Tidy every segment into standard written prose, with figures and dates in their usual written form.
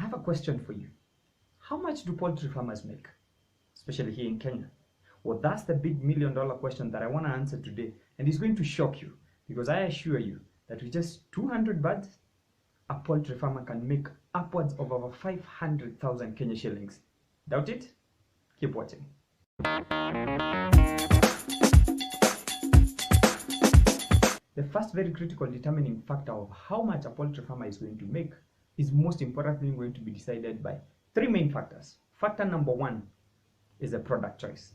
have a question for you. How much do poultry farmers make, especially here in Kenya? Well, that's the big $1,000,000 question that I want to answer today, and it's going to shock you because I assure you that with just 200 birds, a poultry farmer can make upwards of over 500,000 Kenya shillings. Doubt it? Keep watching. The first very critical determining factor of how much a poultry farmer is going to make is most importantly going to be decided by three main factors. Factor number one is the product choice.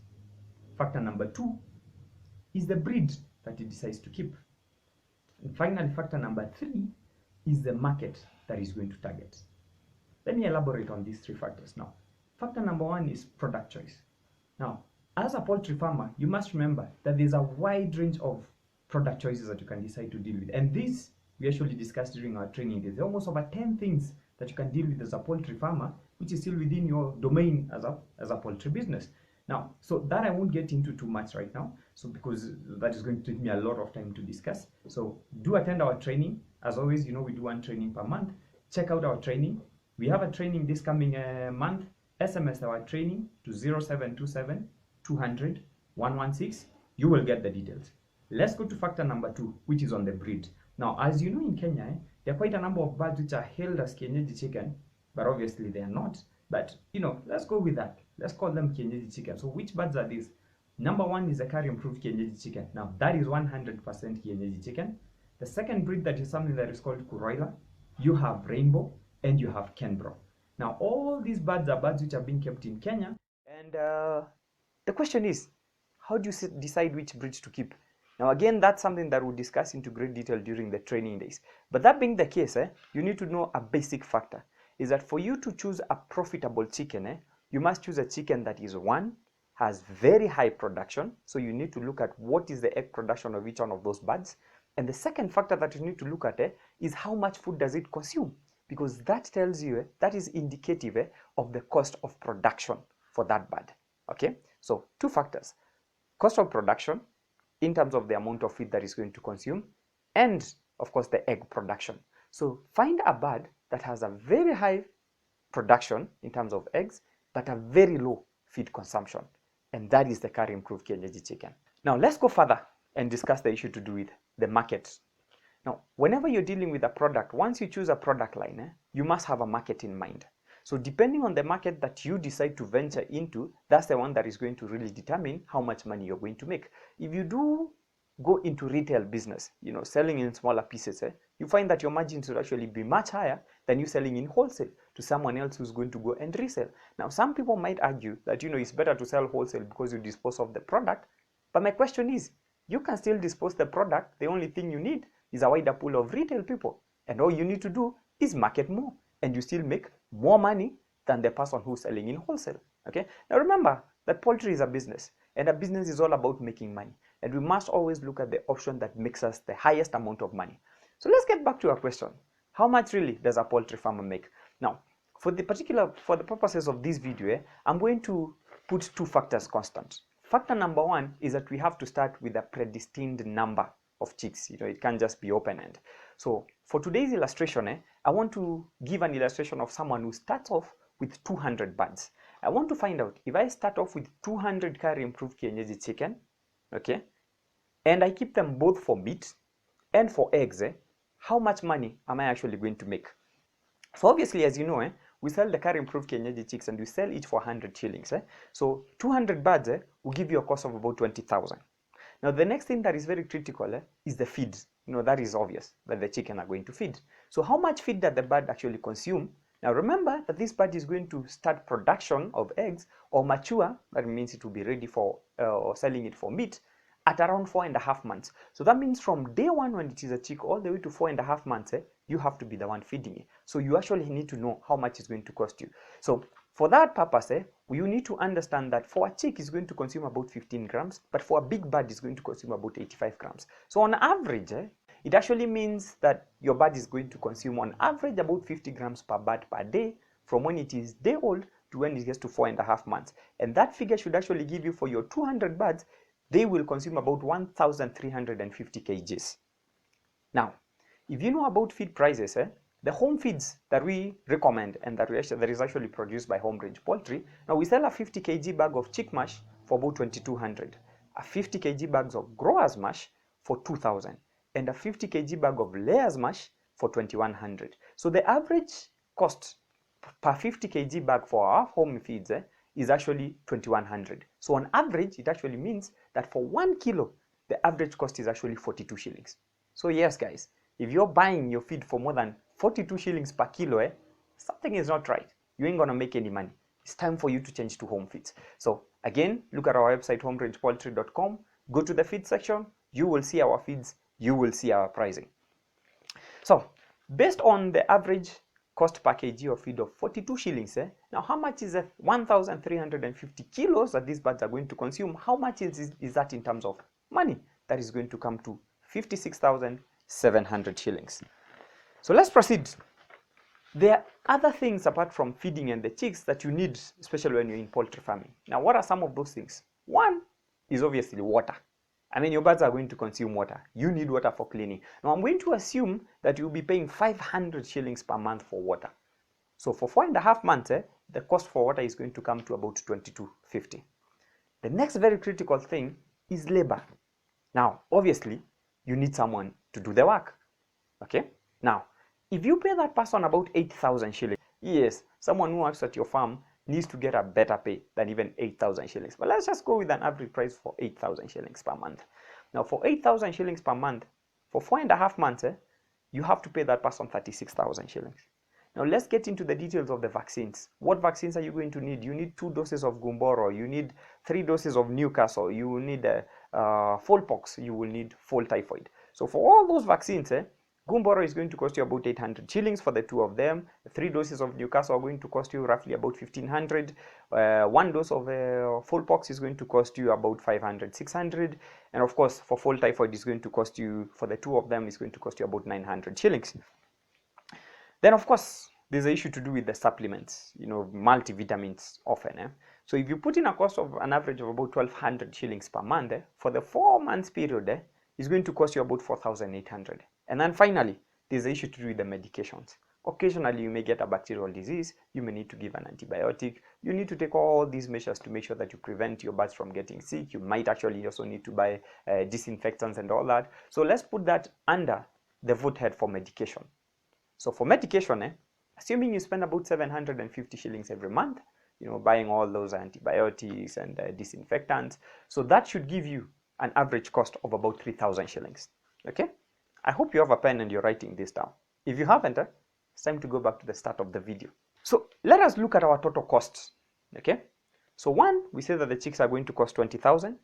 Factor number two is the breed that he decides to keep. And finally, factor number three is the market that he's going to target. Let me elaborate on these three factors now. Factor number one is product choice. Now, as a poultry farmer, you must remember that there's a wide range of product choices that you can decide to deal with. And these we actually discussed during our training. There's almost over 10 things that you can deal with as a poultry farmer, which is still within your domain as a poultry business. Now, so that I won't get into too much right now, so because that is going to take me a lot of time to discuss. So do attend our training. As always, you know, we do one training per month. Check out our training. We have a training this coming month. SMS our training to 0727 200 116. You will get the details. Let's go to factor number two, which is on the breed. Now, as you know, in Kenya, there are quite a number of birds which are held as kienyeji chicken, but obviously they are not. But, you know, let's go with that. Let's call them kienyeji chicken. So which birds are these? Number one is a carrier-improved kienyeji chicken. Now, that is 100% kienyeji chicken. The second breed that is something that is called Kuroiler. You have Rainbow and you have Kenbro. Now, all these birds are birds which are being kept in Kenya. And the question is, how do you decide which breed to keep? Now, again, that's something that we'll discuss into great detail during the training days. But that being the case, you need to know a basic factor, is that for you to choose a profitable chicken, you must choose a chicken that is one, has very high production. So you need to look at what is the egg production of each one of those birds. And the second factor that you need to look at is how much food does it consume? Because that tells you, that is indicative of the cost of production for that bird. Okay, so two factors: cost of production in terms of the amount of feed that is going to consume, and of course the egg production. So find a bird that has a very high production in terms of eggs, but a very low feed consumption, and that is the carrier-improved kienyeji chicken. Now let's go further and discuss the issue to do with the market. Now, whenever you're dealing with a product, once you choose a product line, you must have a market in mind. So depending on the market that you decide to venture into, that's the one that is going to really determine how much money you're going to make. If you do go into retail business, you know, selling in smaller pieces, you find that your margins will actually be much higher than you selling in wholesale to someone else who's going to go and resell. Now, some people might argue that, you know, it's better to sell wholesale because you dispose of the product. But my question is, you can still dispose the product. The only thing you need is a wider pool of retail people. And all you need to do is market more. And you still make more money than the person who's selling in wholesale. Okay? Now remember that poultry is a business. And a business is all about making money. And we must always look at the option that makes us the highest amount of money. So let's get back to our question. How much really does a poultry farmer make? Now, for the purposes of this video, I'm going to put two factors constant. Factor number one is that we have to start with a predestined number of chicks. You know, it can't just be open-end. So for today's illustration, I want to give an illustration of someone who starts off with 200 birds. I want to find out if I start off with 200 carrier-improved kienyeji chicken, okay, and I keep them both for meat and for eggs, how much money am I actually going to make? So obviously, as you know, we sell the carrier-improved kienyeji chicks and we sell each for 100 shillings. So 200 birds will give you a cost of about 20,000. Now the next thing that is very critical is the feed. You know, that is obvious that the chicken are going to feed. So how much feed does the bird actually consume? Now remember that this bird is going to start production of eggs or mature, that means it will be ready for selling it for meat at around 4.5 months. So that means from day one when it is a chick all the way to 4.5 months, you have to be the one feeding it. So you actually need to know how much it's going to cost you. So for that purpose, you need to understand that for a chick, it's going to consume about 15 grams, but for a big bird, it's going to consume about 85 grams. So on average, it actually means that your bird is going to consume on average about 50 grams per bird per day from when it is day old to when it gets to 4.5 months. And that figure should actually give you, for your 200 birds, they will consume about 1,350 kgs. Now, if you know about feed prices, the home feeds that we recommend and that is actually produced by Home Range Poultry. Now we sell a 50 kg bag of chick mash for about 2,200, a 50 kg bags of growers mash for 2,000, and a 50 kg bag of layers mash for 2,100. So the average cost per 50 kg bag for our home feeds is actually 2,100. So on average, it actually means that for 1 kilo, the average cost is actually 42 shillings. So yes, guys, if you're buying your feed for more than 42 shillings per kilo, something is not right. You ain't gonna make any money. It's time for you to change to home feeds. So again, look at our website, homerangepoultry.com. Go to the feed section. You will see our feeds. You will see our pricing. So based on the average cost per kg of feed of 42 shillings, now how much is 1,350 kilos that these birds are going to consume? How much is that in terms of money? That is going to come to 56,700 shillings. So let's proceed. There are other things apart from feeding and the chicks that you need, especially when you're in poultry farming. Now, what are some of those things? One is obviously water. I mean, your birds are going to consume water. You need water for cleaning. Now, I'm going to assume that you'll be paying 500 shillings per month for water. So for 4.5 months, the cost for water is going to come to about 22.50. The next very critical thing is labor. Now, obviously, you need someone to do the work. Okay? Now, if you pay that person about 8,000 shillings, yes, someone who works at your farm needs to get a better pay than even 8,000 shillings. But let's just go with an average price for 8,000 shillings per month. Now, for 8,000 shillings per month, for 4.5 months, you have to pay that person 36,000 shillings. Now, let's get into the details of the vaccines. What vaccines are you going to need? You need 2 doses of Wheelbarrow. You need 3 doses of Newcastle. You will need Fowlpox. You will need fall typhoid. So for all those vaccines, Wheelbarrow is going to cost you about 800 shillings for the 2 of them. 3 doses of Newcastle are going to cost you roughly about 1,500. 1 dose of Fowlpox is going to cost you about 500, 600. And of course, for fall typhoid is going to cost you, for the 2 of them, is going to cost you about 900 shillings. Then of course, there's an issue to do with the supplements, multivitamins often. So if you put in a cost of an average of about 1,200 shillings per month, for the 4 months period, it's going to cost you about 4,800. And then finally, there's an issue to do with the medications. Occasionally, you may get a bacterial disease. You may need to give an antibiotic. You need to take all these measures to make sure that you prevent your birds from getting sick. You might actually also need to buy disinfectants and all that. So let's put that under the vote head for medication. So for medication, assuming you spend about 750 shillings every month, buying all those antibiotics and disinfectants, so that should give you an average cost of about 3,000 shillings. Okay? I hope you have a pen and you're writing this down. If you haven't, it's time to go back to the start of the video. So let us look at our total costs. Okay? So one, we say that the chicks are going to cost 20,000.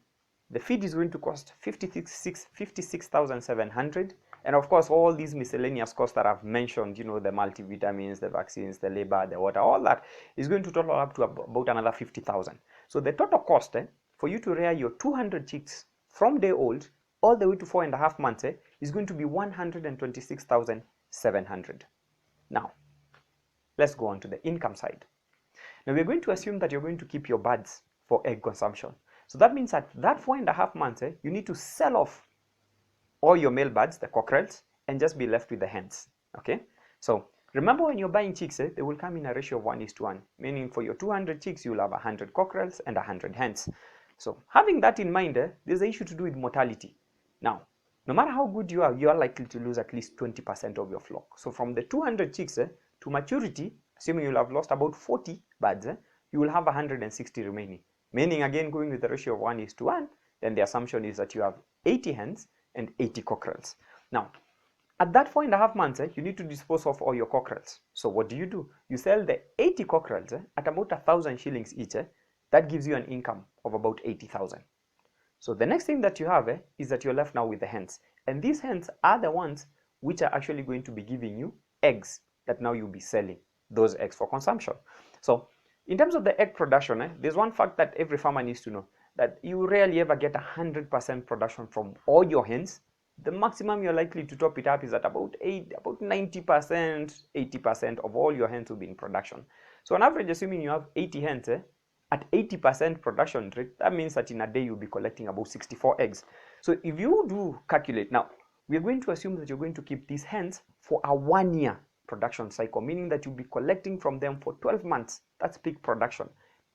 The feed is going to cost 56,700. And of course, all these miscellaneous costs that I've mentioned, the multivitamins, the vaccines, the labor, the water, all that is going to total up to about another 50,000. So the total cost for you to rear your 200 chicks from day old all the way to 4.5 months is going to be 126,700. Now, let's go on to the income side. Now, we're going to assume that you're going to keep your birds for egg consumption. So that means that 4.5 months, you need to sell off all your male birds, the cockerels, and just be left with the hens. Okay? So remember, when you're buying chicks, they will come in a ratio of 1:1, meaning for your 200 chicks, you'll have 100 cockerels and 100 hens. So having that in mind, there's an issue to do with mortality. Now, no matter how good you are likely to lose at least 20% of your flock. So from the 200 chicks to maturity, assuming you'll have lost about 40 birds, you will have 160 remaining. Meaning, again, going with the ratio of 1:1, then the assumption is that you have 80 hens and 80 cockerels. Now, at that 4.5 months, you need to dispose of all your cockerels. So what do? You sell the 80 cockerels at about 1,000 shillings each. That gives you an income of about 80,000. So the next thing that you have is that you're left now with the hens. And these hens are the ones which are actually going to be giving you eggs that now you'll be selling those eggs for consumption. So in terms of the egg production, there's one fact that every farmer needs to know, that you rarely ever get 100% production from all your hens. The maximum you're likely to top it up is at about 90%, 80% of all your hens will be in production. So on average, assuming you have 80 hens, at 80% production rate, that means that in a day you'll be collecting about 64 eggs. So if you do calculate, now we're going to assume that you're going to keep these hens for a 1 year production cycle, meaning that you'll be collecting from them for 12 months. That's peak production.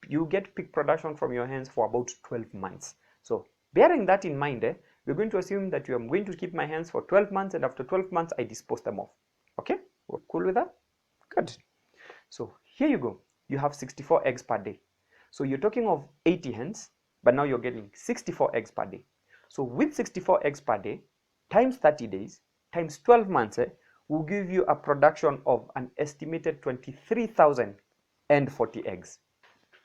You get peak production from your hens for about 12 months. So bearing that in mind, we're going to assume that I'm going to keep my hens for 12 months, and after 12 months, I dispose them off. Okay, we're cool with that? Good. So here you go. You have 64 eggs per day. So you're talking of 80 hens, but now you're getting 64 eggs per day. So with 64 eggs per day, times 30 days, times 12 months, will give you a production of an estimated 23,040 eggs.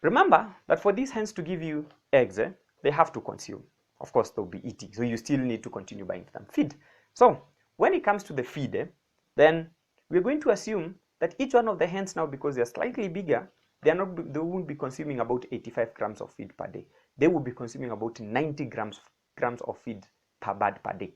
Remember that for these hens to give you eggs, they have to consume. Of course, they'll be eating, so you still need to continue buying them feed. So when it comes to the feed, then we're going to assume that each one of the hens now, because they're slightly bigger, they won't be consuming about 85 grams of feed per day. They will be consuming about 90 grams of feed per bird per day.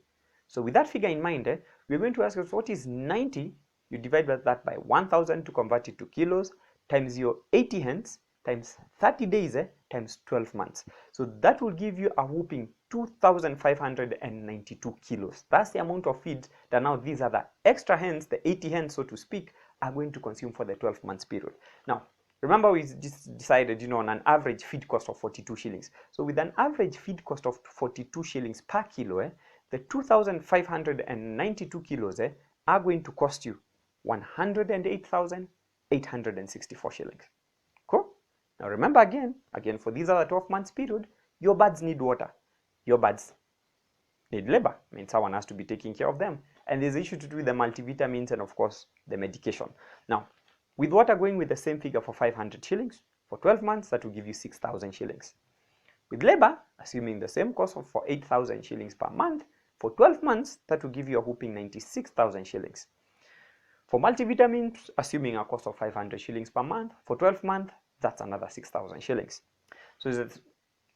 So with that figure in mind, we're going to ask us what is 90. You divide that by 1,000 to convert it to kilos, times your 80 hens, times 30 days, times 12 months. So that will give you a whooping 2,592 kilos. That's the amount of feed that now these are the extra hens, the 80 hens, so to speak, are going to consume for the 12 months period. Now, remember we just decided, on an average feed cost of 42 shillings. So with an average feed cost of 42 shillings per kilo, the 2,592 kilos are going to cost you 108,864 shillings. Cool? Now remember again, for these other 12 months period, your birds need water. Your birds need labor. I mean, someone has to be taking care of them. And there's an issue to do with the multivitamins and, of course, the medication. Now, with water going with the same figure for 500 shillings, for 12 months, that will give you 6,000 shillings. With labor, assuming the same cost for 8,000 shillings per month, for 12 months, that will give you a whooping 96,000 shillings. For multivitamins, assuming a cost of 500 shillings per month, for 12 months, that's another 6,000 shillings. So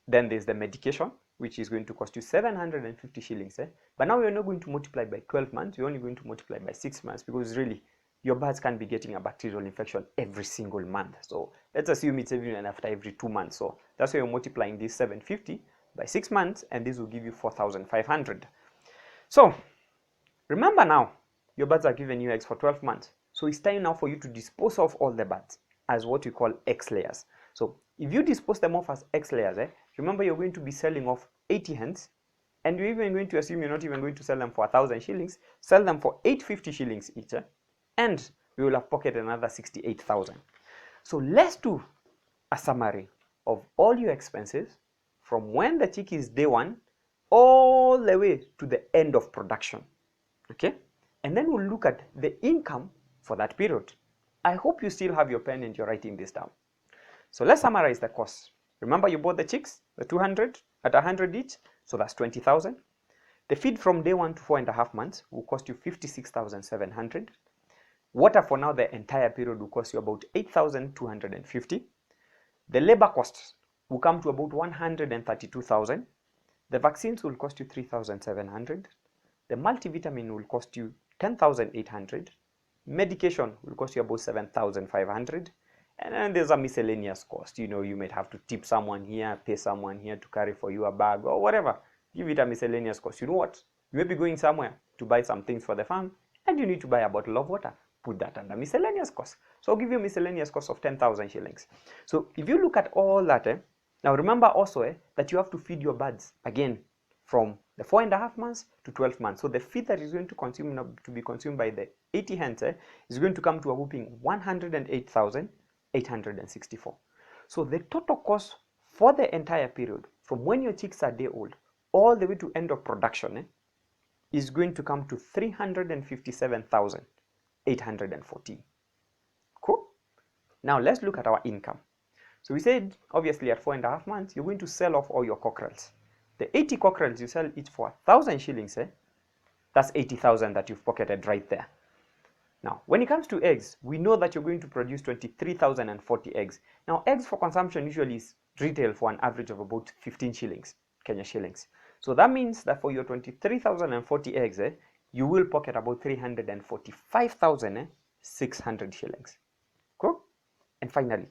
then there's the medication, which is going to cost you 750 shillings. But now we're not going to multiply by 12 months, we're only going to multiply by 6 months, because really, your birds can't be getting a bacterial infection every single month. So let's assume it's even after every 2 months. So that's why you're multiplying this 750 by 6 months, and this will give you 4,500. So remember now, your birds are giving you eggs for 12 months. So it's time now for you to dispose of all the birds as what we call X layers. So if you dispose them off as X layers, remember you're going to be selling off 80 hens, and you're even going to assume you're not even going to sell them for 1,000 shillings, sell them for 850 shillings each, and we will have pocketed another 68,000. So let's do a summary of all your expenses from when the chick is day one all the way to the end of production. Okay? And then we'll look at the income for that period. I hope you still have your pen and you're writing this down. So let's summarize the costs. Remember you bought the chicks, the 200 at 100 each, so that's 20,000. The feed from day 1 to 4.5 months will cost you 56,700. Water for now the entire period will cost you about 8,250. The labor costs will come to about 132,000. The vaccines will cost you 3,700. The multivitamin will cost you 10,800. Medication will cost you about 7,500. And then there's a miscellaneous cost. You might have to tip someone here, pay someone here to carry for you a bag or whatever. Give it a miscellaneous cost. You know what? You may be going somewhere to buy some things for the farm and you need to buy a bottle of water. Put that under miscellaneous cost. So I'll give you a miscellaneous cost of 10,000 shillings. So if you look at all that, now remember also that you have to feed your birds again from the 4.5 months to 12 months. So the feed that is going to be consumed by the 80 hens is going to come to a whooping 108,864. So the total cost for the entire period, from when your chicks are day old all the way to end of production, is going to come to 357,814. Cool? Now let's look at our income. So we said, obviously at 4.5 months, you're going to sell off all your cockerels. The 80 cockerels, you sell each for 1,000 shillings. That's 80,000 that you've pocketed right there. Now, when it comes to eggs, we know that you're going to produce 23,040 eggs. Now, eggs for consumption usually is retail for an average of about 15 shillings, Kenya shillings. So that means that for your 23,040 eggs, you will pocket about 345,600 shillings. Cool? And finally,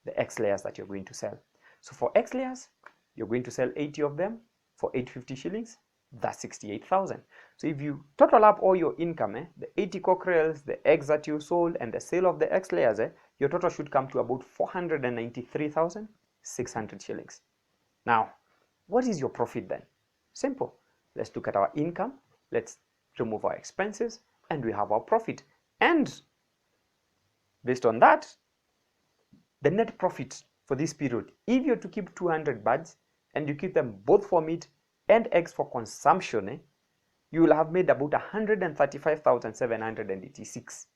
the X layers that you're going to sell. So for X layers, you're going to sell 80 of them for 850 shillings. That's 68,000. So if you total up all your income, the 80 cockerels, the eggs that you sold, and the sale of the egg layers, your total should come to about 493,600 shillings. Now, what is your profit then? Simple. Let's look at our income. Let's remove our expenses, and we have our profit. And based on that, the net profit for this period, if you're to keep 200 birds and you keep them both for meat and eggs for consumption, you will have made about 135,786.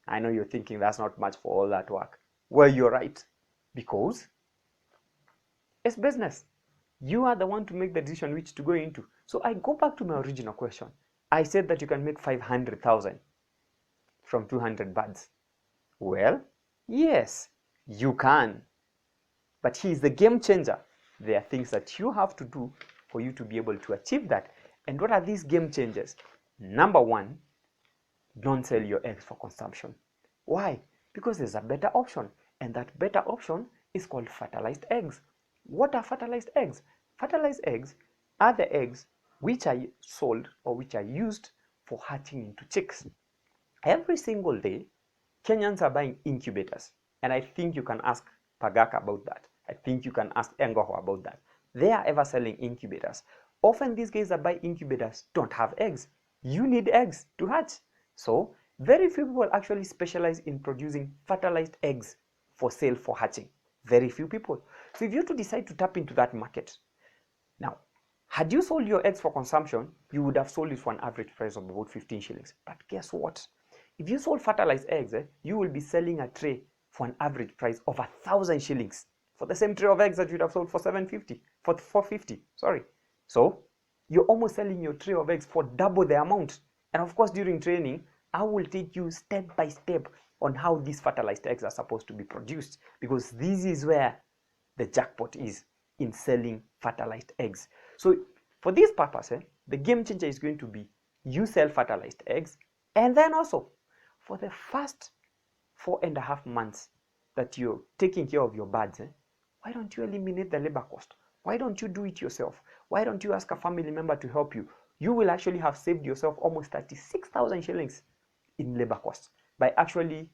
I know you're thinking that's not much for all that work. Well, you're right, because it's business. You are the one to make the decision which to go into. So I go back to my original question. I said that you can make 500,000 from 200 birds. Well, yes, you can. But here's the game changer. There are things that you have to do for you to be able to achieve that. And what are these game changers? Number one, don't sell your eggs for consumption. Why? Because there's a better option, and that better option is called fertilized eggs. What are fertilized eggs? Fertilized eggs are the eggs which are sold or which are used for hatching into chicks. Every single day, Kenyans are buying incubators, and I think you can ask Pagaka about that. I think you can ask Engoho about that. They are ever selling incubators. Often these guys that buy incubators don't have eggs. You need eggs to hatch. So very few people actually specialize in producing fertilized eggs for sale for hatching. Very few people. So if you to decide to tap into that market, now, had you sold your eggs for consumption, you would have sold it for an average price of about 15 shillings. But guess what? If you sold fertilized eggs, you will be selling a tray for an average price of 1,000 shillings for the same tray of eggs that you would have sold for 450, sorry. So you're almost selling your tray of eggs for double the amount. And of course, during training, I will take you step by step on how these fertilized eggs are supposed to be produced, because this is where the jackpot is in selling fertilized eggs. So for this purpose, the game changer is going to be you sell fertilized eggs, and then also for the first 4.5 months that you're taking care of your birds, why don't you eliminate the labor cost? Why don't you do it yourself? Why don't you ask a family member to help you? You will actually have saved yourself almost 36,000 shillings in labor costs by actually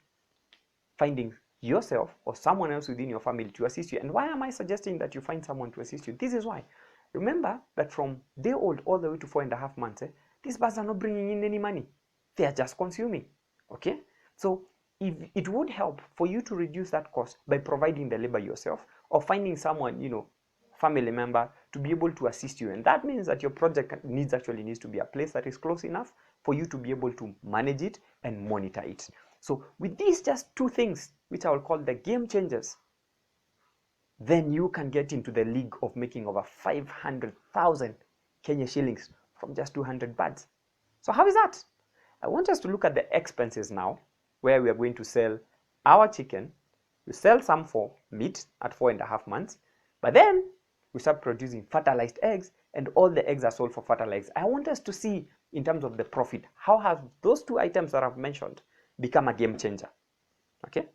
finding yourself or someone else within your family to assist you. And why am I suggesting that you find someone to assist you? This is why. Remember that from day old all the way to 4.5 months, these birds are not bringing in any money. They are just consuming. Okay? So if it would help for you to reduce that cost by providing the labor yourself or finding someone, family member to be able to assist you. And that means that your project needs to be a place that is close enough for you to be able to manage it and monitor it. So with these just two things, which I will call the game changers, then you can get into the league of making over 500,000 Kenya shillings from just 200 birds. So how is that? I want us to look at the expenses now, where we are going to sell our chicken. We sell some for meat at 4.5 months, but then we start producing fertilized eggs, and all the eggs are sold for fertilized. I want us to see, in terms of the profit, how have those two items that I've mentioned become a game changer. Okay,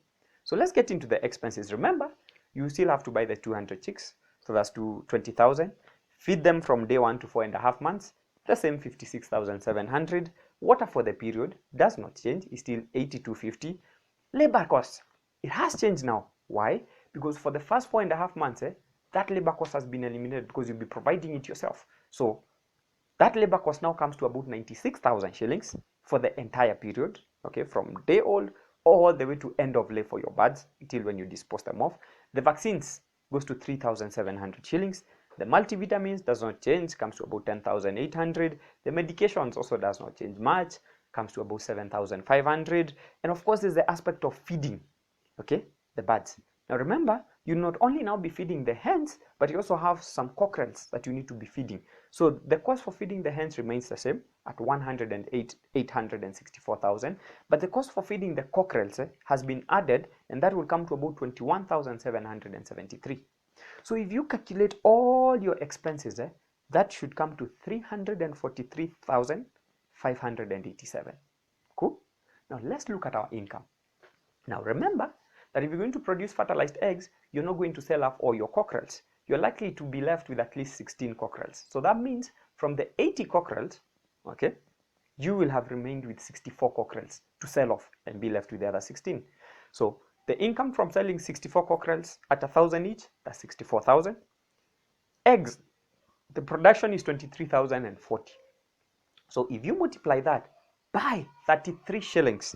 so let's get into the expenses. Remember, you still have to buy the 200 chicks, so that's 20,000. Feed them from day 1 to 4.5 months, the same 56,700. Water for the period does not change, it's still 82.50. Labor costs, it has changed now. Why? Because for the first 4.5 months, that labor cost has been eliminated because you'll be providing it yourself. So that labor cost now comes to about 96,000 shillings for the entire period, okay, from day old all the way to end of lay for your birds until when you dispose them off. The vaccines goes to 3,700 shillings. The multivitamins does not change, comes to about 10,800. The medications also does not change much, comes to about 7,500. And of course, there's the aspect of feeding, okay, the birds. Now remember, you not only now be feeding the hens, but you also have some cockerels that you need to be feeding. So the cost for feeding the hens remains the same at 864,000, but the cost for feeding the cockerels has been added, and that will come to about 21,773. So if you calculate all your expenses, that should come to 343,587. Cool? Now let's look at our income. Now remember that if you're going to produce fertilized eggs, you're not going to sell off all your cockerels. You're likely to be left with at least 16 cockerels. So that means from the 80 cockerels, okay, you will have remained with 64 cockerels to sell off and be left with the other 16. So the income from selling 64 cockerels at 1,000 each, that's 64,000. Eggs, the production is 23,040. So if you multiply that by 33 shillings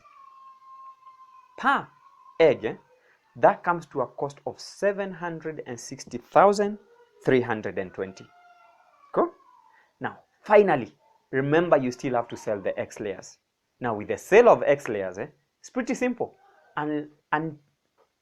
per egg, that comes to a cost of 760,320. Cool? Now, finally, remember you still have to sell the X layers. Now, with the sale of X layers, it's pretty simple. And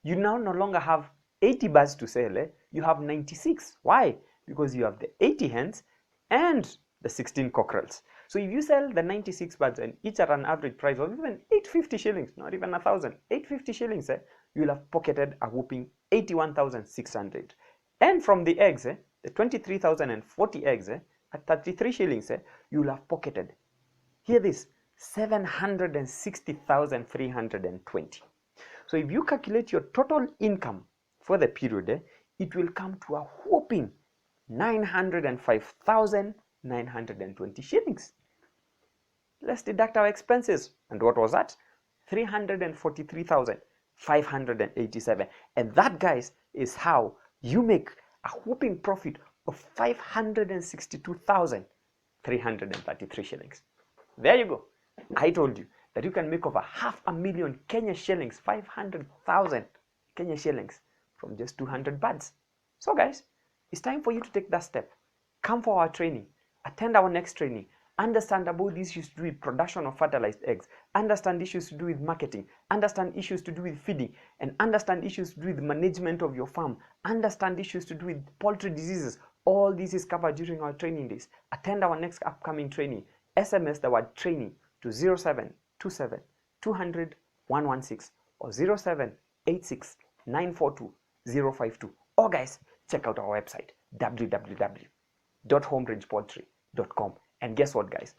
you now no longer have 80 birds to sell. You have 96. Why? Because you have the 80 hens and the 16 cockerels. So if you sell the 96 birds and each at an average price of even 850 shillings, not even 1,000, 850 shillings, you'll have pocketed a whooping 81,600. And from the eggs, the 23,040 eggs, at 33 shillings, you'll have pocketed, hear this, 760,320. So if you calculate your total income for the period, it will come to a whopping 905,920 shillings. Let's deduct our expenses. And what was that? 343,587. And that, guys, is how you make a whopping profit of 562,333 shillings. There you go. I told you that you can make over 500,000 Kenya shillings, 500,000 Kenya shillings from just 200 birds. So guys, it's time for you to take that step. Come for our training, attend our next training, understand about these issues to do with production of fertilized eggs, understand issues to do with marketing, understand issues to do with feeding, and understand issues to do with management of your farm, understand issues to do with poultry diseases. All this is covered during our training days. Attend our next upcoming training. SMS the word training to 0727 200 116 or 0786 942 052. Or guys, check out our website www.homerange.Poultry.com. And guess what, guys?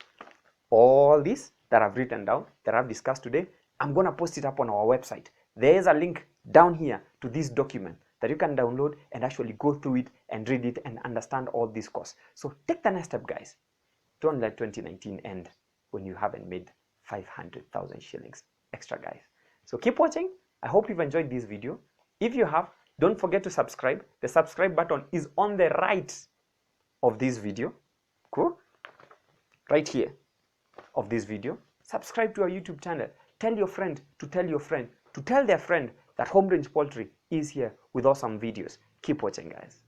All this that I've written down, that I've discussed today, I'm going to post it up on our website. There is a link down here to this document that you can download and actually go through it and read it and understand all these costs. So take the next step, guys. Don't let 2019 end when you haven't made 500,000 shillings extra, guys. So keep watching. I hope you've enjoyed this video. If you have, don't forget to subscribe. The subscribe button is on the right of this video. Cool? Right here of this video. Subscribe to our YouTube channel. Tell your friend to tell your friend to tell their friend that Home Range Poultry is here with awesome videos. Keep watching, guys.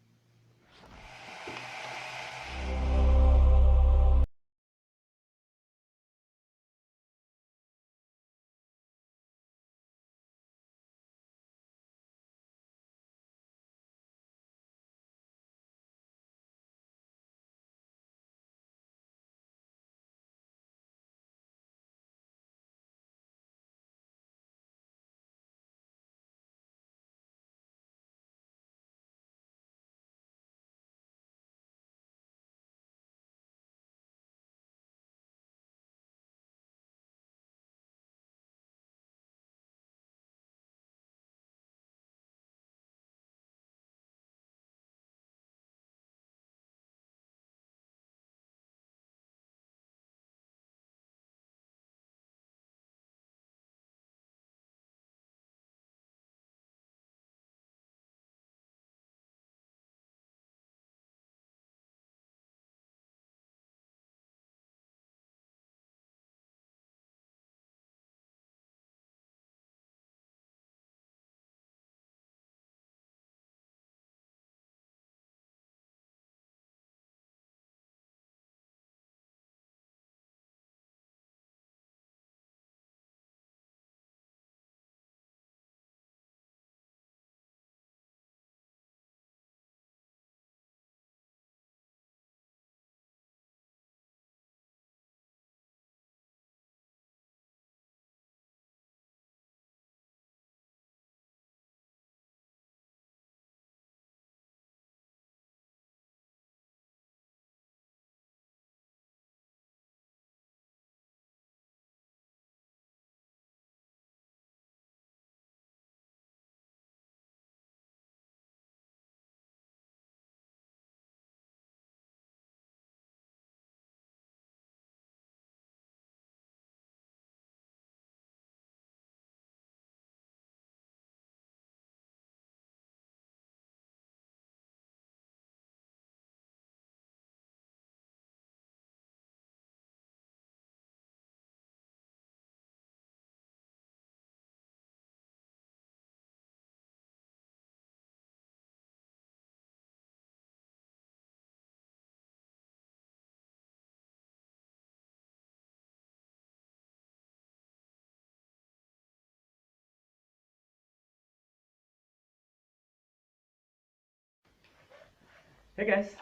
Hey guys,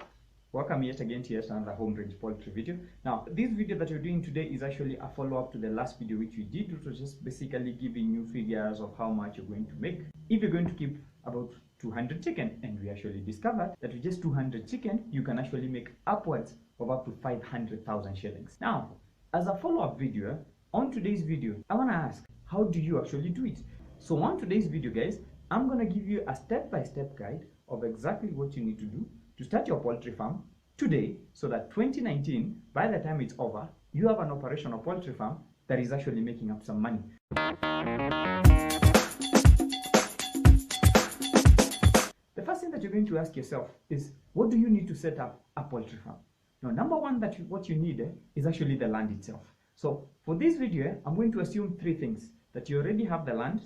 welcome yet again to yet another Homerange poultry video. Now, this video that we're doing today is actually a follow-up to the last video which we did, which was just basically giving you figures of how much you're going to make if you're going to keep about 200 chicken. And we actually discovered that with just 200 chicken, you can actually make upwards of up to 500,000 shillings. Now, as a follow-up video, on today's video, I want to ask, how do you actually do it? So on today's video, guys, I'm going to give you a step-by-step guide of exactly what you need to do to start your poultry farm today, so that 2019, by the time it's over, you have an operational poultry farm that is actually making up some money. The first thing that you're going to ask yourself is, what do you need to set up a poultry farm? Now, number one, what you need is actually the land itself. So for this video, I'm going to assume three things: that you already have the land,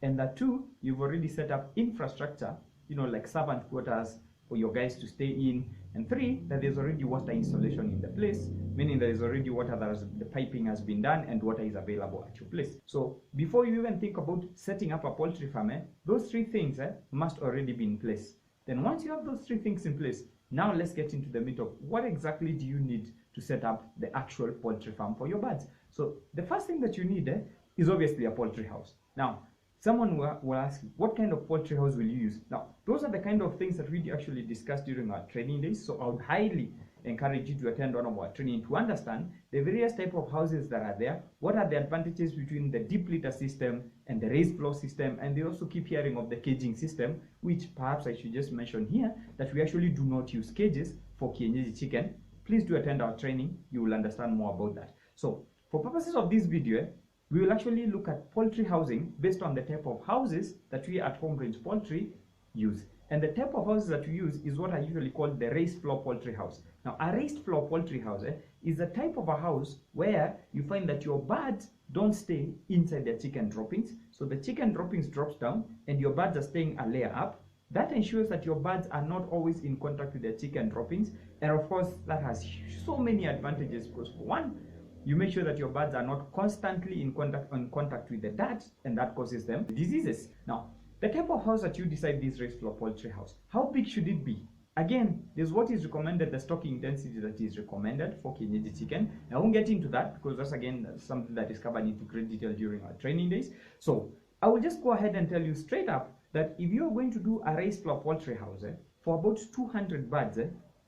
and that two, you've already set up infrastructure, like servant quarters for your guys to stay in, and three, that there's already water installation in the place, meaning there is already water, the piping has been done and water is available at your place. So before you even think about setting up a poultry farm, those three things must already be in place. Then once you have those three things in place, now let's get into the meat of what exactly do you need to set up the actual poultry farm for your birds. So the first thing that you need is obviously a poultry house. Now, someone will ask you, what kind of poultry house will you use? Now, those are the kind of things that we actually discussed during our training days. So I would highly encourage you to attend one of our training to understand the various type of houses that are there. What are the advantages between the deep litter system and the raised floor system? And they also keep hearing of the caging system, which perhaps I should just mention here, that we actually do not use cages for kienyeji chicken. Please do attend our training. You will understand more about that. So for purposes of this video, we will actually look at poultry housing based on the type of houses that we at Homerange Poultry use. And the type of houses that we use is what I usually call the raised floor poultry house. Now, a raised floor poultry house is a type of a house where you find that your birds don't stay inside their chicken droppings. So the chicken droppings drops down and your birds are staying a layer up. That ensures that your birds are not always in contact with their chicken droppings. And of course, that has so many advantages, because for one, you make sure that your birds are not constantly in contact with the dirt, and that causes them diseases. Now, the type of house that you decide this raised floor poultry house, how big should it be? Again, there's what is recommended, the stocking density that is recommended for kienyeji chicken. I won't get into that because that's again something that is covered into great detail during our training days. So I will just go ahead and tell you straight up that if you're going to do a raised floor poultry house for about 200 birds,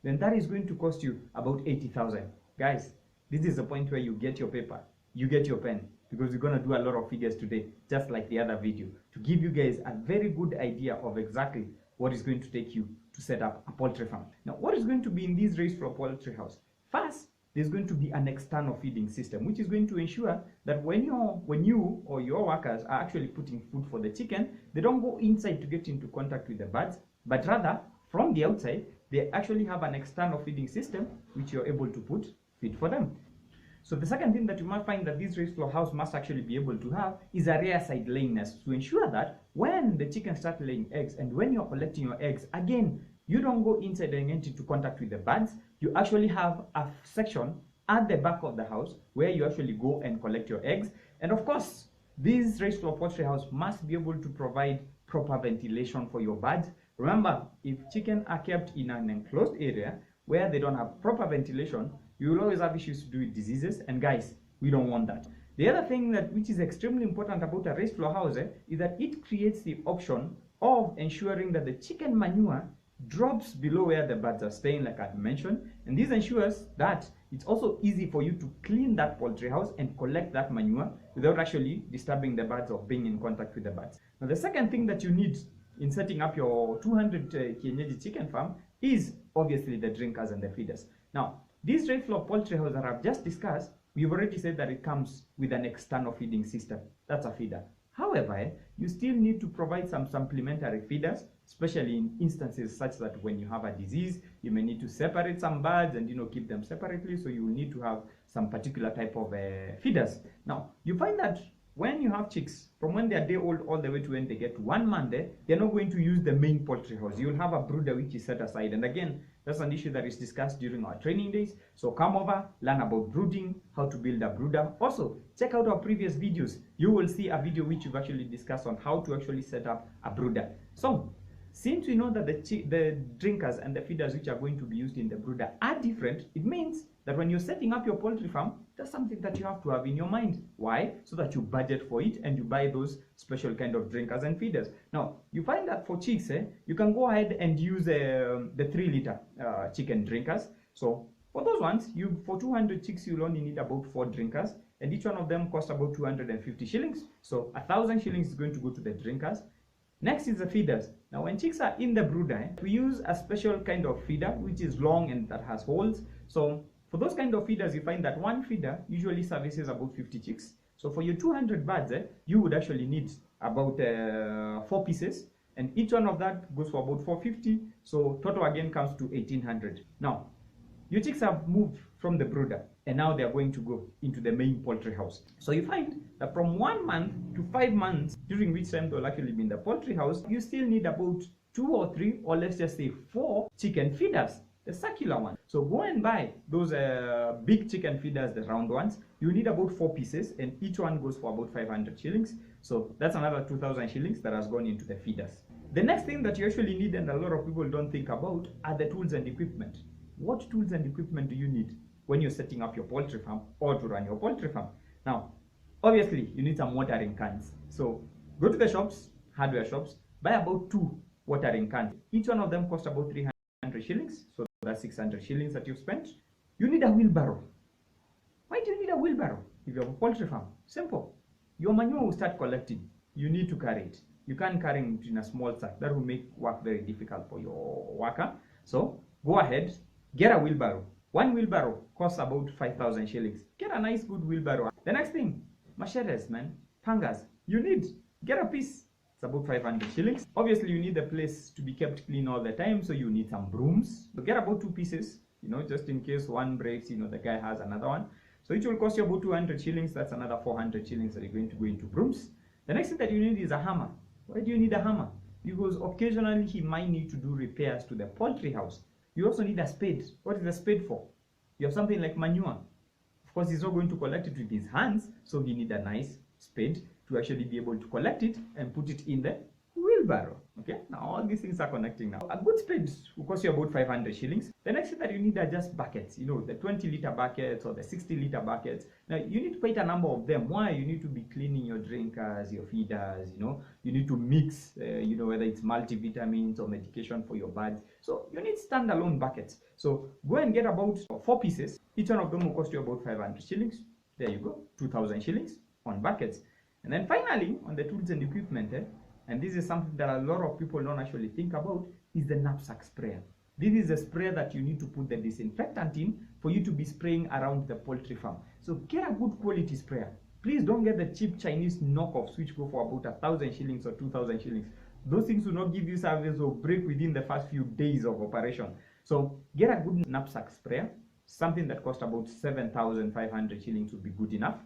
then that is going to cost you about 80,000. Guys, this is the point where you get your paper, you get your pen, because we're going to do a lot of figures today, just like the other video, to give you guys a very good idea of exactly what is going to take you to set up a poultry farm. Now, what is going to be in this raised floor poultry house? First, there's going to be an external feeding system, which is going to ensure that when you or your workers are actually putting food for the chicken, they don't go inside to get into contact with the birds, but rather from the outside, they actually have an external feeding system which you're able to put feed for them. So the second thing that you might find that this raised floor house must actually be able to have is a rear side laying nest, to ensure that when the chickens start laying eggs and when you're collecting your eggs, again, you don't go inside and get into contact with the birds. You actually have a section at the back of the house where you actually go and collect your eggs. And of course, this raised floor poultry house must be able to provide proper ventilation for your birds. Remember, if chicken are kept in an enclosed area where they don't have proper ventilation, you will always have issues to do with diseases, and guys, we don't want that. The other thing which is extremely important about a raised floor house is that it creates the option of ensuring that the chicken manure drops below where the birds are staying, like I mentioned, and this ensures that it's also easy for you to clean that poultry house and collect that manure without actually disturbing the birds or being in contact with the birds. Now, the second thing that you need in setting up your 200 kienyeji chicken farm is obviously the drinkers and the feeders. Now, this raised floor poultry house that I've just discussed, we've already said that it comes with an external feeding system. That's a feeder. However, you still need to provide some supplementary feeders, especially in instances such that when you have a disease, you may need to separate some birds and keep them separately. So you will need to have some particular type of feeders. Now, you find that when you have chicks, from when they are day old all the way to when they get to 1 month, they're not going to use the main poultry house. You'll have a brooder which is set aside. And again, that's an issue that is discussed during our training days. So come over, learn about brooding, how to build a brooder. Also, check out our previous videos. You will see a video which we've actually discussed on how to actually set up a brooder. So Since we know that the drinkers and the feeders which are going to be used in the brooder are different, it means that when you're setting up your poultry farm, that's something that you have to have in your mind. Why? So that you budget for it and you buy those special kind of drinkers and feeders. Now, you find that for chicks, you can go ahead and use the 3-liter chicken drinkers. So for those ones, for 200 chicks, you'll only need about 4 drinkers, and each one of them costs about 250 shillings. So 1,000 shillings is going to go to the drinkers. Next is the feeders. Now, when chicks are in the brooder, we use a special kind of feeder which is long and that has holes. So for those kind of feeders, you find that one feeder usually services about 50 chicks. So for your 200 birds, you would actually need about 4 pieces, and each one of that goes for about 450. So total again comes to 1,800. Now, your chicks have moved from the brooder and now they are going to go into the main poultry house. So you find that from 1 month to 5 months, during which time they'll actually be in the poultry house, you still need about 2 or 3, or let's just say 4 chicken feeders, the circular one. So go and buy those big chicken feeders, the round ones. You need about 4 pieces, and each one goes for about 500 shillings. So that's another 2,000 shillings that has gone into the feeders. The next thing that you actually need, and a lot of people don't think about, are the tools and equipment. What tools and equipment do you need when you're setting up your poultry farm or to run your poultry farm? Now, obviously, you need some watering cans. So go to the shops, hardware shops, buy about 2 watering cans. Each one of them costs about 300 shillings. So that's 600 shillings that you've spent. You need a wheelbarrow. Why do you need a wheelbarrow if you have a poultry farm? Simple. Your manure will start collecting. You need to carry it. You can't carry it in a small sack. That will make work very difficult for your worker. So go ahead, get a wheelbarrow. One wheelbarrow costs about 5,000 shillings. Get a nice good wheelbarrow. The next thing, machetes, man, pangas. You need, get a piece. It's about 500 shillings. Obviously, you need the place to be kept clean all the time, so you need some brooms. So get about 2 pieces, just in case one breaks, the guy has another one. So it will cost you about 200 shillings. That's another 400 shillings that you're going to go into brooms. The next thing that you need is a hammer. Why do you need a hammer? Because occasionally he might need to do repairs to the poultry house. You also need a spade. What is a spade for? You have something like manure. Of course, he's not going to collect it with his hands, so he needs a nice spade to actually be able to collect it and put it in the wheelbarrow. Okay, now all these things are connecting now. A good spade will cost you about 500 shillings. The next thing that you need are just buckets, the 20-liter buckets or the 60-liter buckets. Now, you need quite a number of them. Why? You need to be cleaning your drinkers, your feeders, you need to mix, whether it's multivitamins or medication for your birds. So you need standalone buckets. So go and get about 4 pieces. Each one of them will cost you about 500 shillings. There you go, 2,000 shillings on buckets. And then finally, on the tools and equipment, and this is something that a lot of people don't actually think about, is the knapsack sprayer. This is a sprayer that you need to put the disinfectant in for you to be spraying around the poultry farm. So get a good quality sprayer. Please don't get the cheap Chinese knockoffs which go for about 1,000 shillings or 2,000 shillings. Those things will not give you service or break within the first few days of operation. So get a good knapsack sprayer. Something that costs about 7,500 shillings would be good enough.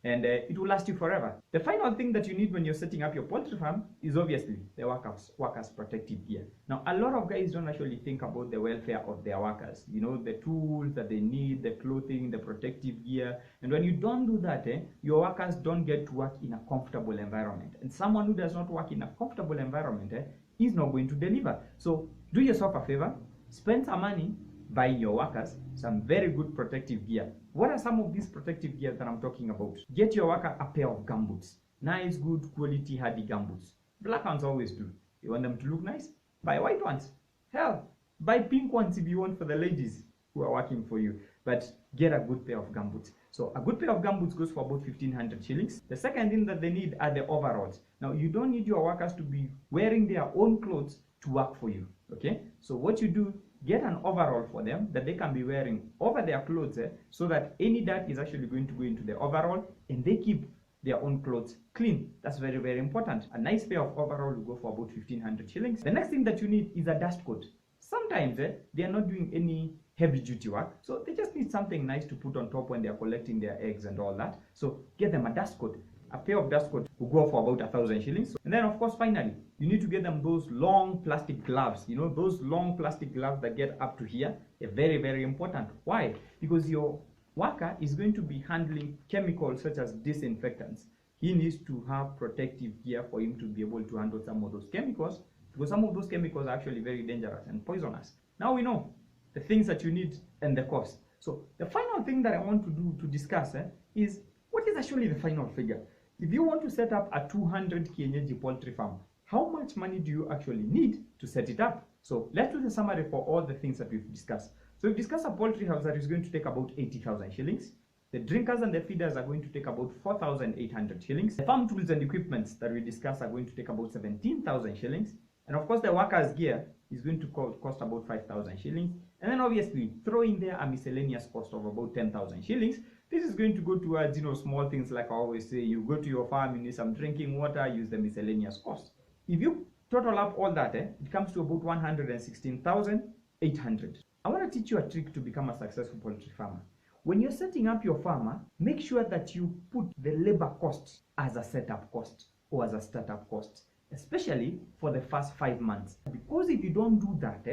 And it will last you forever. The final thing that you need when you're setting up your poultry farm is obviously the workers' protective gear. Now, a lot of guys don't actually think about the welfare of their workers. The tools that they need, the clothing, the protective gear. And when you don't do that, your workers don't get to work in a comfortable environment. And someone who does not work in a comfortable environment is not going to deliver. So do yourself a favor, spend some money buying your workers some very good protective gear. What are some of these protective gear that I'm talking about? Get your worker a pair of gumboots. Nice, good quality, hardy gumboots. Black ones always do. You want them to look nice? Buy white ones. Hell, buy pink ones if you want for the ladies who are working for you. But get a good pair of gumboots. So a good pair of gumboots goes for about 1,500 shillings. The second thing that they need are the overalls. Now, you don't need your workers to be wearing their own clothes to work for you. Okay? So what you do, get an overall for them that they can be wearing over their clothes so that any dirt is actually going to go into the overall and they keep their own clothes clean. That's very, very important. A nice pair of overall will go for about 1,500 shillings. The next thing that you need is a dust coat. Sometimes they are not doing any heavy duty work, so they just need something nice to put on top when they are collecting their eggs and all that. So get them a dust coat. A pair of dust coat will go for about 1,000 shillings. And then, of course, finally, you need to get them those long plastic gloves. Those long plastic gloves that get up to here. They're very, very important. Why? Because your worker is going to be handling chemicals such as disinfectants. He needs to have protective gear for him to be able to handle some of those chemicals because some of those chemicals are actually very dangerous and poisonous. Now we know the things that you need and the cost. So the final thing that I want to do to discuss is what is actually the final figure. If you want to set up a 200 kg poultry farm, how much money do you actually need to set it up? So let's do the summary for all the things that we've discussed. So we've discussed a poultry house that is going to take about 80,000 shillings. The drinkers and the feeders are going to take about 4,800 shillings. The farm tools and equipments that we discussed are going to take about 17,000 shillings. And of course, the workers' gear is going to cost about 5,000 shillings. And then obviously, throw in there a miscellaneous cost of about 10,000 shillings. This is going to go towards, small things like I always say, you go to your farm, you need some drinking water, use the miscellaneous cost. If you total up all that, it comes to about 116,800. I want to teach you a trick to become a successful poultry farmer. When you're setting up your farmer, make sure that you put the labor cost as a setup cost or as a startup cost, especially for the first 5 months. Because if you don't do that,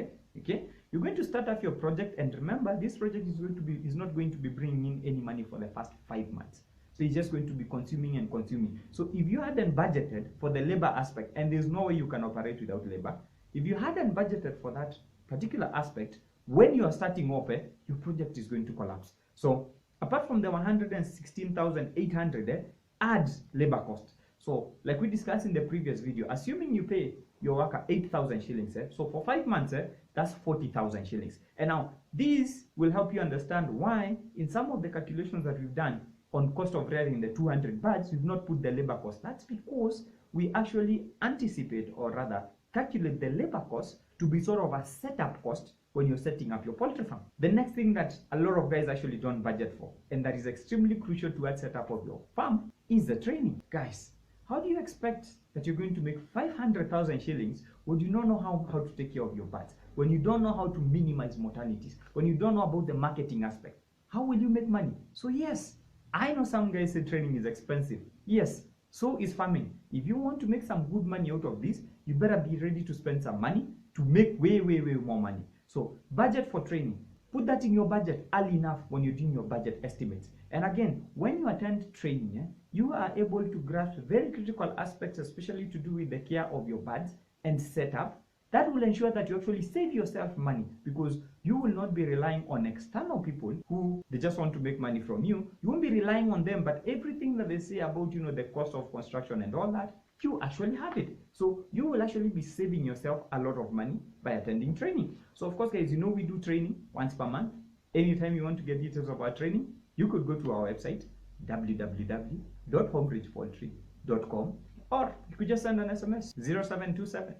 you're going to start up your project, and remember, this project is not going to be bringing in any money for the first 5 months. So it's just going to be consuming and consuming. So if you hadn't budgeted for the labor aspect, and there's no way you can operate without labor, if you hadn't budgeted for that particular aspect, when you are starting off, your project is going to collapse. So apart from the 116,800, add labor cost. So like we discussed in the previous video, assuming you pay your worker 8,000 shillings, so for 5 months, that's 40,000 shillings. And now this will help you understand why in some of the calculations that we've done on cost of rearing the 200 birds, we've not put the labor cost. That's because we actually anticipate, or rather calculate, the labor cost to be sort of a setup cost when you're setting up your poultry farm. The next thing that a lot of guys actually don't budget for, and that is extremely crucial to that setup of your farm, is the training. Guys, how do you expect that you're going to make 500,000 shillings when you don't know how to take care of your birds, when you don't know how to minimize mortalities, when you don't know about the marketing aspect? How will you make money? So yes, I know some guys say training is expensive. Yes, so is farming. If you want to make some good money out of this, you better be ready to spend some money to make way more money. So budget for training. Put that in your budget early enough when you're doing your budget estimates. And again, when you attend training, you are able to grasp very critical aspects, especially to do with the care of your birds and setup. That will ensure that you actually save yourself money, because you will not be relying on external people who they just want to make money from you. You won't be relying on them, but everything that they say about the cost of construction and all that, you actually have it. So you will actually be saving yourself a lot of money by attending training. So of course, guys, we do training once per month. Anytime you want to get details of our training, you could go to our website, www.homerange.Poultry.com, or you could just send an SMS, 0727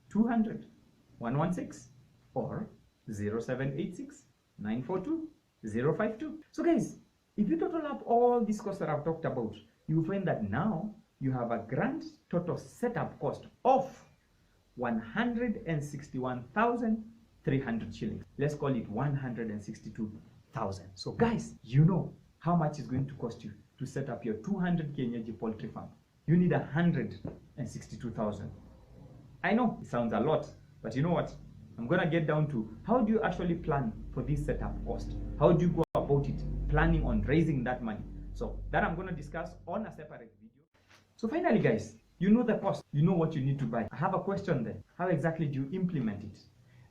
200 116 or 0786 942 052. So guys, if you total up all these costs that I've talked about, you will find that now you have a grand total setup cost of 161,300 shillings. Let's call it 162,000. So guys, you know how much it's going to cost you to set up your 200 kg poultry farm. You need 162,000. I know it sounds a lot, but you know what? I'm gonna get down to how do you actually plan for this setup cost? How do you go about it, planning on raising that money? So that I'm gonna discuss on a separate video. So finally, guys, you know the cost, you know what you need to buy. I have a question there. How exactly do you implement it?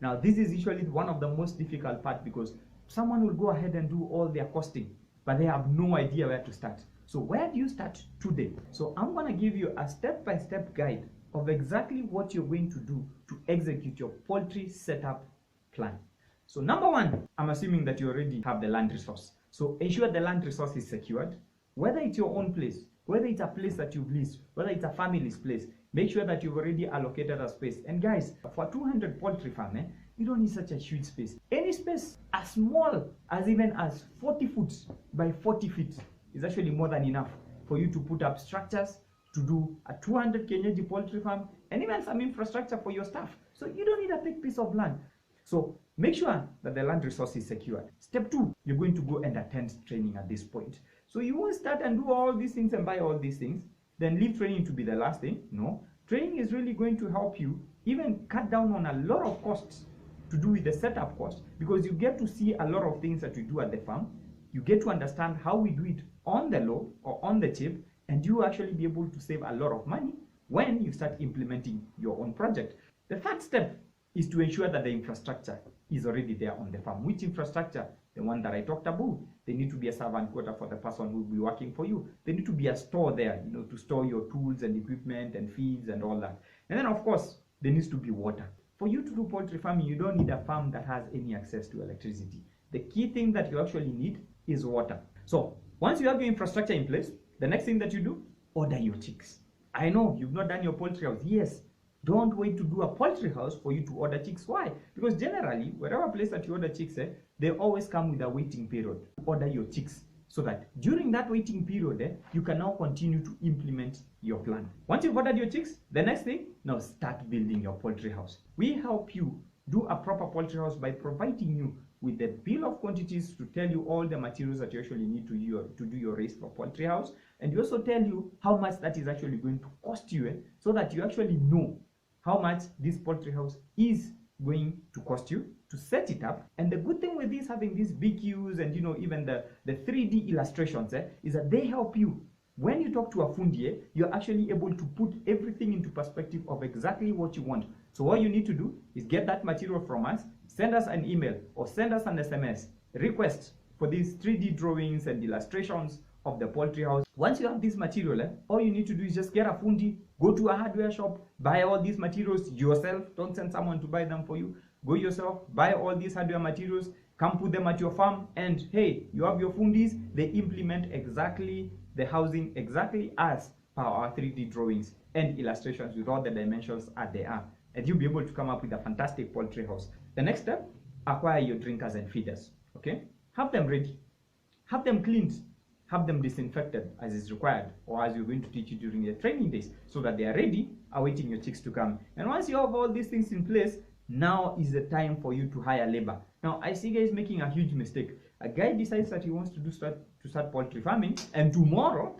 Now, this is usually one of the most difficult parts, because someone will go ahead and do all their costing, but they have no idea where to start. So where do you start today? So I'm gonna give you a step-by-step guide of exactly what you're going to do to execute your poultry setup plan. So number one, I'm assuming that you already have the land resource. So ensure the land resource is secured, whether it's your own place, whether it's a place that you've leased, whether it's a family's place. Make sure that you've already allocated a space. And guys, for 200 poultry farm, you don't need such a huge space. Any space as small as even as 40 foot by 40 feet is actually more than enough for you to put up structures, to do a 200 kg poultry farm, and even some infrastructure for your staff. So you don't need a big piece of land. So make sure that the land resource is secured. Step two, you're going to go and attend training at this point. So you won't start and do all these things and buy all these things, then leave training to be the last thing. No, training is really going to help you even cut down on a lot of costs to do with the setup cost, because you get to see a lot of things that we do at the farm. You get to understand how we do it on the low or on the cheap, and you actually be able to save a lot of money when you start implementing your own project. The third step is to ensure that the infrastructure is already there on the farm. Which infrastructure? The one that I talked about. There need to be a servant quarter for the person who will be working for you. There need to be a store there, to store your tools and equipment and feeds and all that. And then, of course, there needs to be water. For you to do poultry farming, you don't need a farm that has any access to electricity. The key thing that you actually need is water. So once you have your infrastructure in place, the next thing that you do, order your chicks. I know you've not done your poultry house. Yes, don't wait to do a poultry house for you to order chicks. Why? Because generally, wherever place that you order chicks, they always come with a waiting period. Order your chicks so that during that waiting period, you can now continue to implement your plan. Once you've ordered your chicks, the next thing, now start building your poultry house. We help you do a proper poultry house by providing you with the bill of quantities to tell you all the materials that you actually need to do your raised for poultry house, and we also tell you how much that is actually going to cost you, so that you actually know how much this poultry house is going to cost you to set it up. And the good thing with this, having these BQs and even the 3D illustrations, is that they help you. When you talk to a fundi, you're actually able to put everything into perspective of exactly what you want. So all you need to do is get that material from us, send us an email or send us an SMS request for these 3D drawings and illustrations of the poultry house. Once you have this material, all you need to do is just get a fundi, go to a hardware shop, buy all these materials yourself. Don't send someone to buy them for you. Go yourself, buy all these hardware materials, come put them at your farm, and hey, you have your fundis. They implement exactly the housing exactly as per our 3D drawings and illustrations with all the dimensions as they are, and you'll be able to come up with a fantastic poultry house. The next step, acquire your drinkers and feeders. Okay, have them ready, have them cleaned, have them disinfected as is required, or as we're going to teach you during the training days, so that they are ready, awaiting your chicks to come. And once you have all these things in place, now is the time for you to hire labor. Now, I see guys making a huge mistake. A guy decides that he wants to start poultry farming, and tomorrow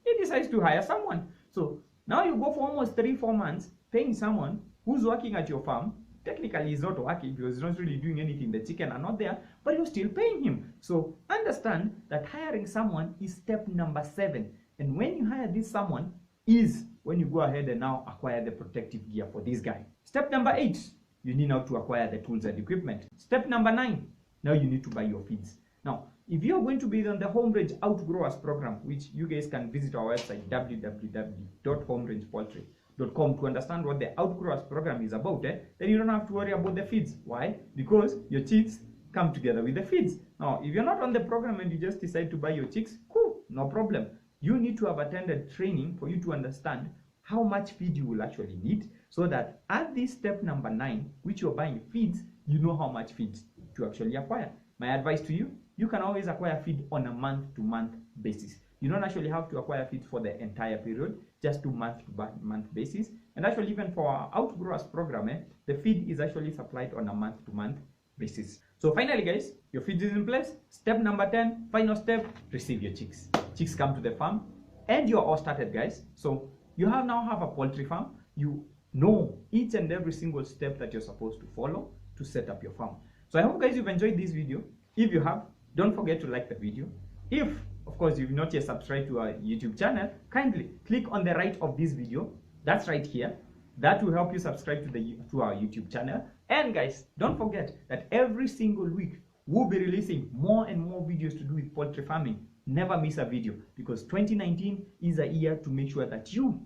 he decides to hire someone. So now you go for almost 3-4 months paying someone who's working at your farm. Technically he's not working because he's not really doing anything. The chicken are not there, but you're still paying him. So understand that hiring someone is step number 7. And when you hire this someone is when you go ahead and now acquire the protective gear for this guy. Step number 8, you need now to acquire the tools and equipment. Step number 9, now you need to buy your feeds. Now, if you're going to be on the Homerange Outgrowers program, which you guys can visit our website www.homerangepoultry.com to understand what the Outgrowers program is about, then you don't have to worry about the feeds. Why? Because your chicks come together with the feeds. Now, if you're not on the program and you just decide to buy your chicks, cool, no problem. You need to have attended training for you to understand how much feed you will actually need, so that at this step number 9, which you're buying feeds, you know how much feeds to actually acquire. My advice to you, you can always acquire feed on a month-to-month basis. You don't actually have to acquire feed for the entire period, just do month-to-month basis. And actually, even for our Outgrowers program, the feed is actually supplied on a month-to-month basis. So finally, guys, your feed is in place. Step number 10, final step, receive your chicks. Chicks come to the farm, and you're all started, guys. So you now have a poultry farm. You know each and every single step that you're supposed to follow to set up your farm. So I hope, guys, you've enjoyed this video. If you have, don't forget to like the video. If, of course, you've not yet subscribed to our YouTube channel, kindly click on the right of this video. That's right here. That will help you subscribe to our YouTube channel. And guys, don't forget that every single week we'll be releasing more and more videos to do with poultry farming. Never miss a video, because 2019 is a year to make sure that you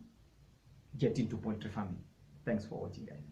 get into poultry farming. Thanks for watching, guys.